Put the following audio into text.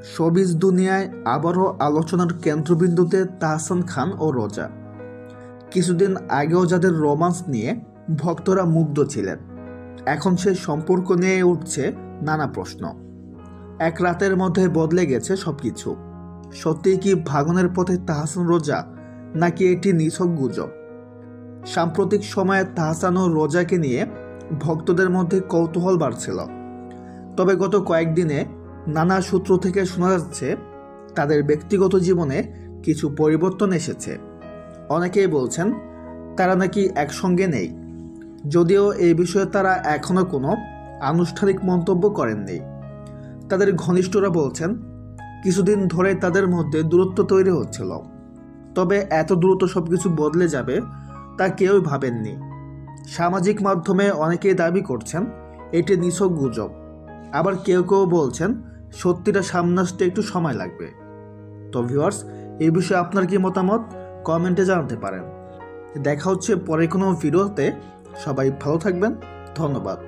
Showbiz দুনিয়ায় আবারও আলোচনার কেন্দ্রবিন্দুতে তাহসান খান ও রোজা। কিছুদিন আগেও যাদের রোমান্স নিয়ে ভক্তরা মুগ্ধ ছিলেন, এখন সেই সম্পর্ক নিয়ে উঠছে নানা প্রশ্ন। এক রাতের মধ্যে বদলে গেছে সবকিছু। সত্যিই কি ভাঙনের পথে তাহসান রোজা, নাকি এটি নিছক গুজব? সাম্প্রতিক সময়ে তাহসান ও রোজাকে নিয়ে ভক্তদের মধ্যে কৌতূহল বাড়ছিল। তবে গত কয়েকদিনে নানা সূত্র থেকে শোনা যাচ্ছে তাদের ব্যক্তিগত জীবনে কিছু পরিবর্তন এসেছে। অনেকেই বলছেন তারা নাকি একসঙ্গে নেই, যদিও এই বিষয়ে তারা এখনও কোনো আনুষ্ঠানিক মন্তব্য করেননি। তাদের ঘনিষ্ঠরা বলছেন কিছুদিন ধরে তাদের মধ্যে দূরত্ব তৈরি হচ্ছিল, তবে এত দ্রুত সবকিছু বদলে যাবে তা কেউই ভাবেননি। সামাজিক মাধ্যমে অনেকেই দাবি করছেন এটি নিছক গুজব, আবার কেউ কেউ বলছেন সত্যিটা সামনে আসতে একটু সময় লাগবে। তো ভিউয়ার্স, এই বিষয়ে আপনার কি মতামত কমেন্টে জানাতে পারেন। দেখা হচ্ছে পরে কোনো ভিডিওতে। সবাই ভালো থাকবেন, ধন্যবাদ।